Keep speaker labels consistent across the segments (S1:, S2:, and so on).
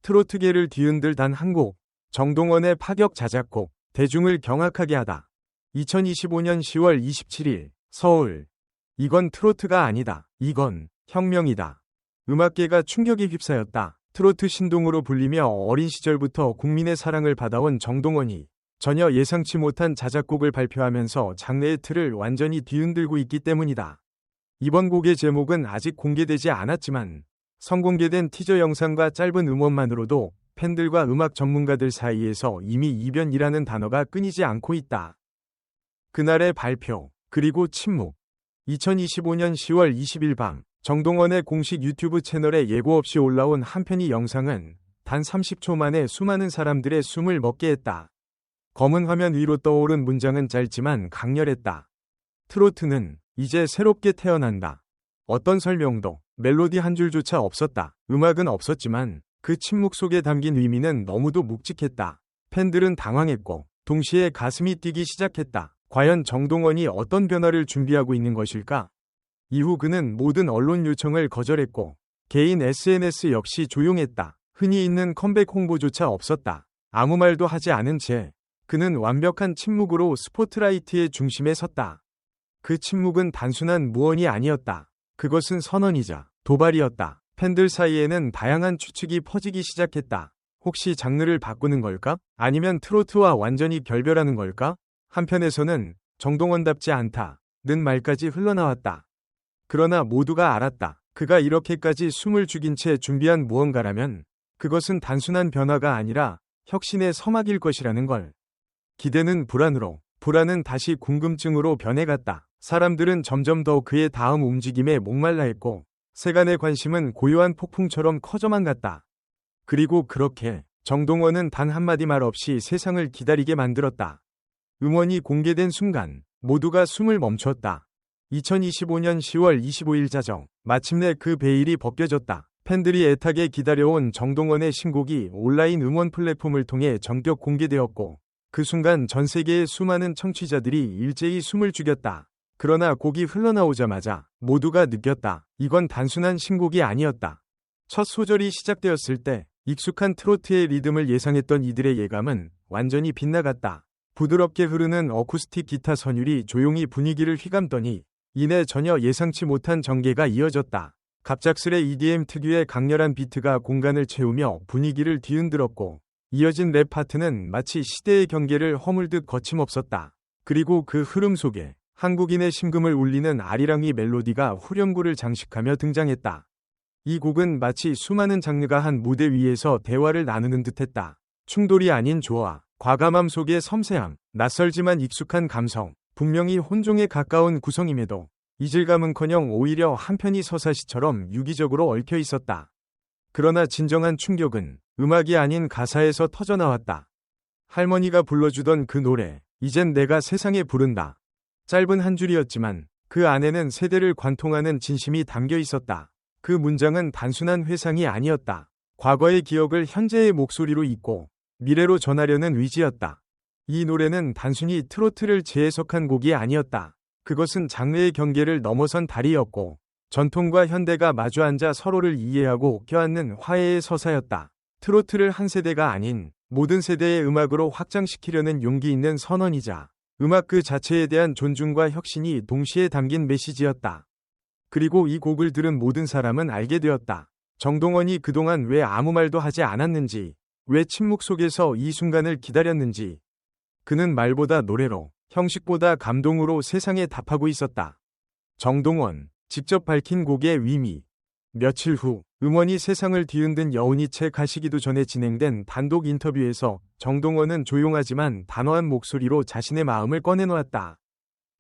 S1: 트로트계를 뒤흔들 단 한 곡, 정동원의 파격 자작곡, 대중을 경악하게 하다. 2025년 10월 27일, 서울. 이건 트로트가 아니다. 이건 혁명이다. 음악계가 충격에 휩싸였다. 트로트 신동으로 불리며 어린 시절부터 국민의 사랑을 받아온 정동원이 전혀 예상치 못한 자작곡을 발표하면서 장르의 틀을 완전히 뒤흔들고 있기 때문이다. 이번 곡의 제목은 아직 공개되지 않았지만 선공개된 티저 영상과 짧은 음원만으로도 팬들과 음악 전문가들 사이에서 이미 이변이라는 단어가 끊이지 않고 있다. 그날의 발표, 그리고 침묵. 2025년 10월 20일 밤, 정동원의 공식 유튜브 채널에 예고 없이 올라온 한 편의 영상은 단 30초 만에 수많은 사람들의 숨을 멎게 했다. 검은 화면 위로 떠오른 문장은 짧지만 강렬했다. 트로트는 이제 새롭게 태어난다. 어떤 설명도, 멜로디 한 줄조차 없었다. 음악은 없었지만 그 침묵 속에 담긴 의미는 너무도 묵직했다. 팬들은 당황했고 동시에 가슴이 뛰기 시작했다. 과연 정동원이 어떤 변화를 준비하고 있는 것일까? 이후 그는 모든 언론 요청을 거절했고 개인 SNS 역시 조용했다. 흔히 있는 컴백 홍보조차 없었다. 아무 말도 하지 않은 채 그는 완벽한 침묵으로 스포트라이트의 중심에 섰다. 그 침묵은 단순한 무언이 아니었다. 그것은 선언이자 도발이었다. 팬들 사이에는 다양한 추측이 퍼지기 시작했다. 혹시 장르를 바꾸는 걸까? 아니면 트로트와 완전히 결별하는 걸까? 한편에서는 정동원답지 않다는 말까지 흘러나왔다. 그러나 모두가 알았다. 그가 이렇게까지 숨을 죽인 채 준비한 무언가라면 그것은 단순한 변화가 아니라 혁신의 서막일 것이라는 걸. 기대는 불안으로, 불안은 다시 궁금증으로 변해갔다. 사람들은 점점 더 그의 다음 움직임에 목말라 했고 세간의 관심은 고요한 폭풍처럼 커져만 갔다. 그리고 그렇게 정동원은 단 한마디 말 없이 세상을 기다리게 만들었다. 음원이 공개된 순간 모두가 숨을 멈췄다. 2025년 10월 25일 자정, 마침내 그 베일이 벗겨졌다. 팬들이 애타게 기다려온 정동원의 신곡이 온라인 음원 플랫폼을 통해 전격 공개되었고 그 순간 전 세계의 수많은 청취자들이 일제히 숨을 죽였다. 그러나 곡이 흘러나오자마자 모두가 느꼈다. 이건 단순한 신곡이 아니었다. 첫 소절이 시작되었을 때 익숙한 트로트의 리듬을 예상했던 이들의 예감은 완전히 빗나갔다. 부드럽게 흐르는 어쿠스틱 기타 선율이 조용히 분위기를 휘감더니 이내 전혀 예상치 못한 전개가 이어졌다. 갑작스레 EDM 특유의 강렬한 비트가 공간을 채우며 분위기를 뒤흔들었고 이어진 랩 파트는 마치 시대의 경계를 허물듯 거침없었다. 그리고 그 흐름 속에 한국인의 심금을 울리는 아리랑이 멜로디가 후렴구를 장식하며 등장했다. 이 곡은 마치 수많은 장르가 한 무대 위에서 대화를 나누는 듯했다. 충돌이 아닌 조화, 과감함 속의 섬세함, 낯설지만 익숙한 감성, 분명히 혼종에 가까운 구성임에도 이질감은커녕 오히려 한편이 서사시처럼 유기적으로 얽혀 있었다. 그러나 진정한 충격은 음악이 아닌 가사에서 터져나왔다. 할머니가 불러주던 그 노래, 이젠 내가 세상에 부른다. 짧은 한 줄이었지만 그 안에는 세대를 관통하는 진심이 담겨 있었다. 그 문장은 단순한 회상이 아니었다. 과거의 기억을 현재의 목소리로 잇고 미래로 전하려는 의지였다. 이 노래는 단순히 트로트를 재해석한 곡이 아니었다. 그것은 장르의 경계를 넘어선 다리였고 전통과 현대가 마주 앉아 서로를 이해하고 껴안는 화해의 서사였다. 트로트를 한 세대가 아닌 모든 세대의 음악으로 확장시키려는 용기 있는 선언이자 음악 그 자체에 대한 존중과 혁신이 동시에 담긴 메시지였다. 그리고 이 곡을 들은 모든 사람은 알게 되었다. 정동원이 그동안 왜 아무 말도 하지 않았는지, 왜 침묵 속에서 이 순간을 기다렸는지. 그는 말보다 노래로, 형식보다 감동으로 세상에 답하고 있었다. 정동원, 직접 밝힌 곡의 의미. 며칠 후 음원이 세상을 뒤흔든 여운이 채 가시기도 전에 진행된 단독 인터뷰에서 정동원은 조용하지만 단호한 목소리로 자신의 마음을 꺼내놓았다.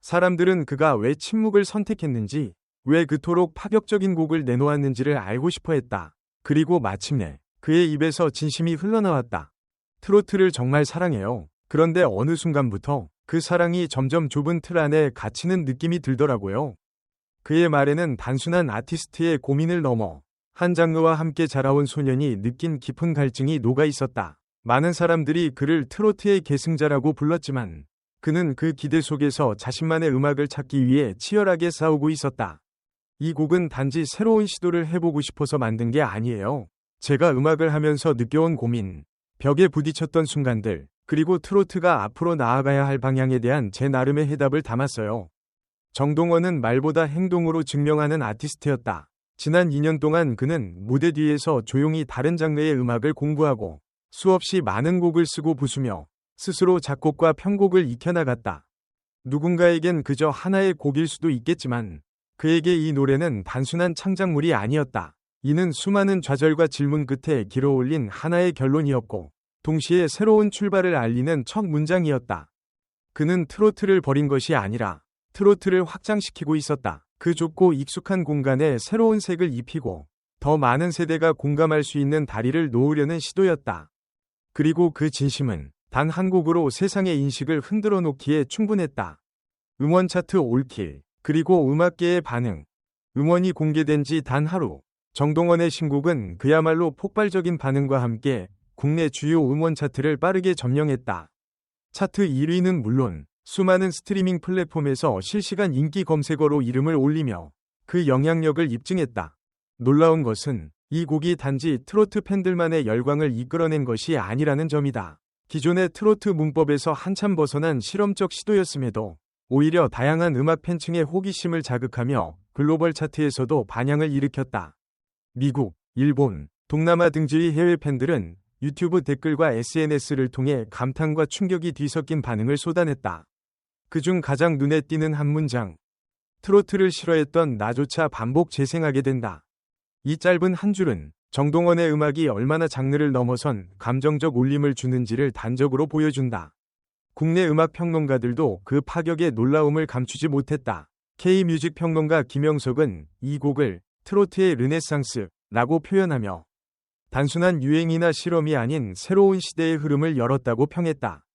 S1: 사람들은 그가 왜 침묵을 선택했는지, 왜 그토록 파격적인 곡을 내놓았는지를 알고 싶어 했다. 그리고 마침내 그의 입에서 진심이 흘러나왔다. 트로트를 정말 사랑해요. 그런데 어느 순간부터 그 사랑이 점점 좁은 틀 안에 갇히는 느낌이 들더라고요. 그의 말에는 단순한 아티스트의 고민을 넘어 한 장르와 함께 자라온 소년이 느낀 깊은 갈증이 녹아 있었다. 많은 사람들이 그를 트로트의 계승자라고 불렀지만 그는 그 기대 속에서 자신만의 음악을 찾기 위해 치열하게 싸우고 있었다. 이 곡은 단지 새로운 시도를 해보고 싶어서 만든 게 아니에요. 제가 음악을 하면서 느껴온 고민, 벽에 부딪혔던 순간들, 그리고 트로트가 앞으로 나아가야 할 방향에 대한 제 나름의 해답을 담았어요. 정동원은 말보다 행동으로 증명하는 아티스트였다. 지난 2년 동안 그는 무대 뒤에서 조용히 다른 장르의 음악을 공부하고 수없이 많은 곡을 쓰고 부수며 스스로 작곡과 편곡을 익혀나갔다. 누군가에겐 그저 하나의 곡일 수도 있겠지만 그에게 이 노래는 단순한 창작물이 아니었다. 이는 수많은 좌절과 질문 끝에 길어올린 하나의 결론이었고 동시에 새로운 출발을 알리는 첫 문장이었다. 그는 트로트를 버린 것이 아니라 트로트를 확장시키고 있었다. 그 좁고 익숙한 공간에 새로운 색을 입히고 더 많은 세대가 공감할 수 있는 다리를 놓으려는 시도였다. 그리고 그 진심은 단 한 곡으로 세상의 인식을 흔들어 놓기에 충분했다. 음원 차트 올킬, 그리고 음악계의 반응. 음원이 공개된 지 단 하루, 정동원의 신곡은 그야말로 폭발적인 반응과 함께 국내 주요 음원 차트를 빠르게 점령했다. 차트 1위는 물론 수많은 스트리밍 플랫폼에서 실시간 인기 검색어로 이름을 올리며 그 영향력을 입증했다. 놀라운 것은 이 곡이 단지 트로트 팬들만의 열광을 이끌어낸 것이 아니라는 점이다. 기존의 트로트 문법에서 한참 벗어난 실험적 시도였음에도 오히려 다양한 음악 팬층의 호기심을 자극하며 글로벌 차트에서도 반향을 일으켰다. 미국, 일본, 동남아 등지의 해외 팬들은 유튜브 댓글과 SNS를 통해 감탄과 충격이 뒤섞인 반응을 쏟아냈다. 그중 가장 눈에 띄는 한 문장. 트로트를 싫어했던 나조차 반복 재생하게 된다. 이 짧은 한 줄은 정동원의 음악이 얼마나 장르를 넘어선 감정적 울림을 주는지를 단적으로 보여준다. 국내 음악 평론가들도 그 파격의 놀라움을 감추지 못했다. K뮤직 평론가 김영석은 이 곡을 트로트의 르네상스라고 표현하며 단순한 유행이나 실험이 아닌 새로운 시대의 흐름을 열었다고 평했다.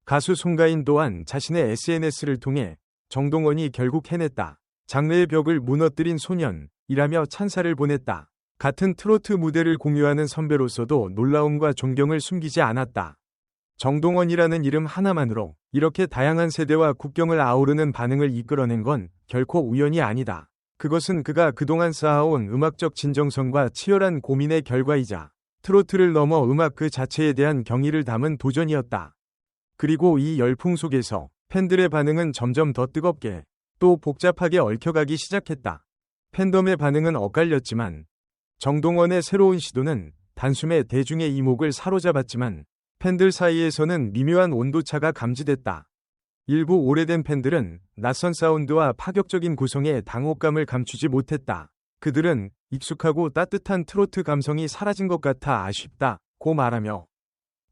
S1: 가수 송가인 또한 자신의 SNS를 통해 정동원이 결국 해냈다. 장르의 벽을 무너뜨린 소년이라며 찬사를 보냈다. 같은 트로트 무대를 공유하는 선배로서도 놀라움과 존경을 숨기지 않았다. 정동원이라는 이름 하나만으로 이렇게 다양한 세대와 국경을 아우르는 반응을 이끌어낸 건 결코 우연이 아니다. 그것은 그가 그동안 쌓아온 음악적 진정성과 치열한 고민의 결과이자 트로트를 넘어 음악 그 자체에 대한 경의를 담은 도전이었다. 그리고 이 열풍 속에서 팬들의 반응은 점점 더 뜨겁게 또 복잡하게 얽혀가기 시작했다. 팬덤의 반응은 엇갈렸지만 정동원의 새로운 시도는 단숨에 대중의 이목을 사로잡았지만 팬들 사이에서는 미묘한 온도차가 감지됐다. 일부 오래된 팬들은 낯선 사운드와 파격적인 구성에 당혹감을 감추지 못했다. 그들은 익숙하고 따뜻한 트로트 감성이 사라진 것 같아 아쉽다고 말하며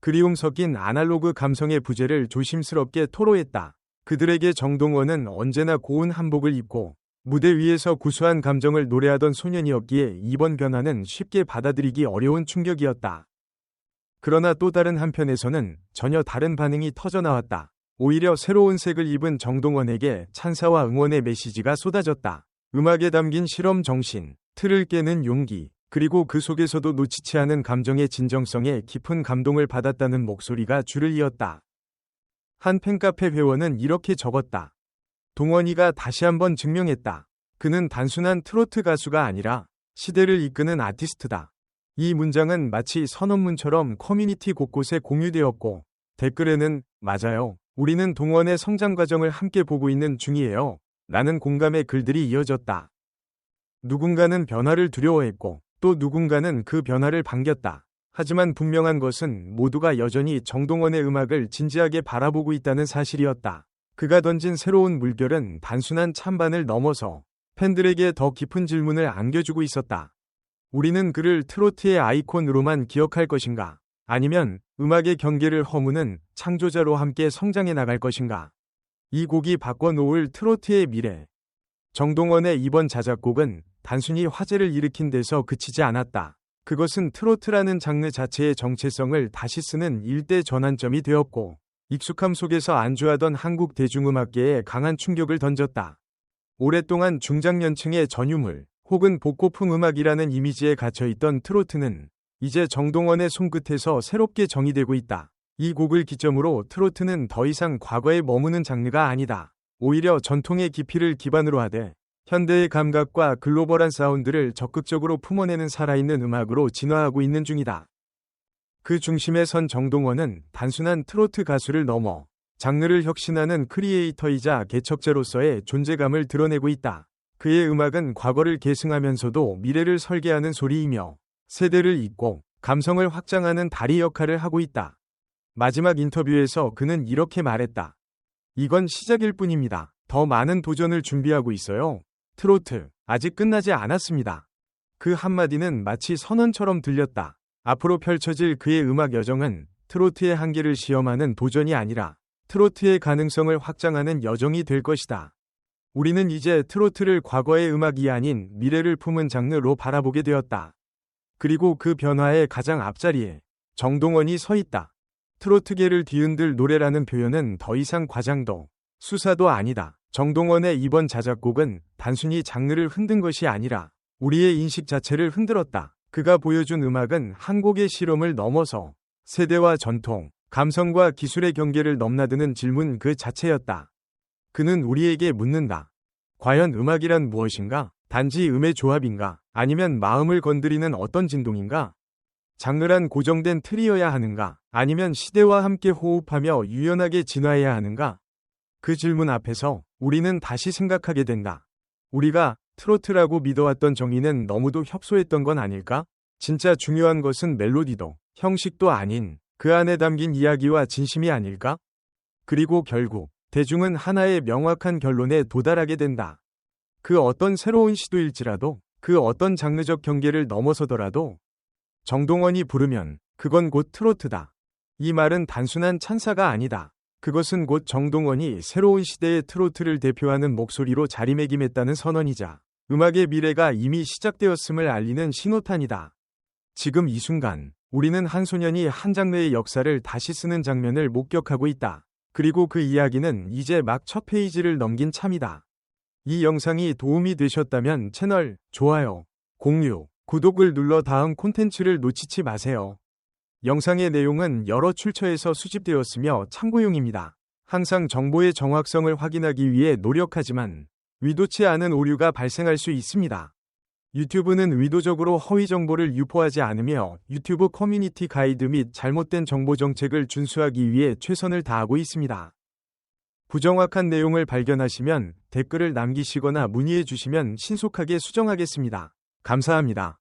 S1: 그리움 섞인 아날로그 감성의 부재를 조심스럽게 토로했다. 그들에게 정동원은 언제나 고운 한복을 입고 무대 위에서 구수한 감정을 노래하던 소년이었기에 이번 변화는 쉽게 받아들이기 어려운 충격이었다. 그러나 또 다른 한편에서는 전혀 다른 반응이 터져나왔다. 오히려 새로운 색을 입은 정동원에게 찬사와 응원의 메시지가 쏟아졌다. 음악에 담긴 실험 정신, 틀을 깨는 용기, 그리고 그 속에서도 놓치지 않은 감정의 진정성에 깊은 감동을 받았다는 목소리가 줄을 이었다. 한 팬카페 회원은 이렇게 적었다. 동원이가 다시 한번 증명했다. 그는 단순한 트로트 가수가 아니라 시대를 이끄는 아티스트다. 이 문장은 마치 선언문처럼 커뮤니티 곳곳에 공유되었고 댓글에는 맞아요. 우리는 동원의 성장 과정을 함께 보고 있는 중이에요. 라는 공감의 글들이 이어졌다. 누군가는 변화를 두려워했고 또 누군가는 그 변화를 반겼다. 하지만 분명한 것은 모두가 여전히 정동원의 음악을 진지하게 바라보고 있다는 사실이었다. 그가 던진 새로운 물결은 단순한 찬반을 넘어서 팬들에게 더 깊은 질문을 안겨주고 있었다. 우리는 그를 트로트의 아이콘으로만 기억할 것인가? 아니면 음악의 경계를 허무는 창조자로 함께 성장해 나갈 것인가? 이 곡이 바꿔놓을 트로트의 미래. 정동원의 이번 자작곡은 단순히 화제를 일으킨 데서 그치지 않았다. 그것은 트로트라는 장르 자체의 정체성을 다시 쓰는 일대 전환점이 되었고 익숙함 속에서 안주하던 한국 대중음악계에 강한 충격을 던졌다. 오랫동안 중장년층의 전유물 혹은 복고풍 음악이라는 이미지에 갇혀있던 트로트는 이제 정동원의 손끝에서 새롭게 정의되고 있다. 이 곡을 기점으로 트로트는 더 이상 과거에 머무는 장르가 아니다. 오히려 전통의 깊이를 기반으로 하되 현대의 감각과 글로벌한 사운드를 적극적으로 품어내는 살아있는 음악으로 진화하고 있는 중이다. 그 중심에 선 정동원은 단순한 트로트 가수를 넘어 장르를 혁신하는 크리에이터이자 개척자로서의 존재감을 드러내고 있다. 그의 음악은 과거를 계승하면서도 미래를 설계하는 소리이며 세대를 잇고 감성을 확장하는 다리 역할을 하고 있다. 마지막 인터뷰에서 그는 이렇게 말했다. 이건 시작일 뿐입니다. 더 많은 도전을 준비하고 있어요. 트로트, 아직 끝나지 않았습니다. 그 한마디는 마치 선언처럼 들렸다. 앞으로 펼쳐질 그의 음악 여정은 트로트의 한계를 시험하는 도전이 아니라 트로트의 가능성을 확장하는 여정이 될 것이다. 우리는 이제 트로트를 과거의 음악이 아닌 미래를 품은 장르로 바라보게 되었다. 그리고 그 변화의 가장 앞자리에 정동원이 서 있다. 트로트계를 뒤흔들 노래라는 표현은 더 이상 과장도 수사도 아니다. 정동원의 이번 자작곡은 단순히 장르를 흔든 것이 아니라 우리의 인식 자체를 흔들었다. 그가 보여준 음악은 한 곡의 실험을 넘어서 세대와 전통, 감성과 기술의 경계를 넘나드는 질문 그 자체였다. 그는 우리에게 묻는다. 과연 음악이란 무엇인가? 단지 음의 조합인가? 아니면 마음을 건드리는 어떤 진동인가? 장르란 고정된 틀이어야 하는가? 아니면 시대와 함께 호흡하며 유연하게 진화해야 하는가? 그 질문 앞에서 우리는 다시 생각하게 된다. 우리가 트로트라고 믿어왔던 정의는 너무도 협소했던 건 아닐까? 진짜 중요한 것은 멜로디도 형식도 아닌 그 안에 담긴 이야기와 진심이 아닐까? 그리고 결국 대중은 하나의 명확한 결론에 도달하게 된다. 그 어떤 새로운 시도일지라도, 그 어떤 장르적 경계를 넘어서더라도 정동원이 부르면 그건 곧 트로트다. 이 말은 단순한 찬사가 아니다. 그것은 곧 정동원이 새로운 시대의 트로트를 대표하는 목소리로 자리매김했다는 선언이자 음악의 미래가 이미 시작되었음을 알리는 신호탄이다. 지금 이 순간 우리는 한 소년이 한 장르의 역사를 다시 쓰는 장면을 목격하고 있다. 그리고 그 이야기는 이제 막 첫 페이지를 넘긴 참이다. 이 영상이 도움이 되셨다면 채널 좋아요, 공유, 구독을 눌러 다음 콘텐츠를 놓치지 마세요. 영상의 내용은 여러 출처에서 수집되었으며 참고용입니다. 항상 정보의 정확성을 확인하기 위해 노력하지만 의도치 않은 오류가 발생할 수 있습니다. 유튜브는 의도적으로 허위 정보를 유포하지 않으며 유튜브 커뮤니티 가이드 및 잘못된 정보 정책을 준수하기 위해 최선을 다하고 있습니다. 부정확한 내용을 발견하시면 댓글을 남기시거나 문의해 주시면 신속하게 수정하겠습니다. 감사합니다.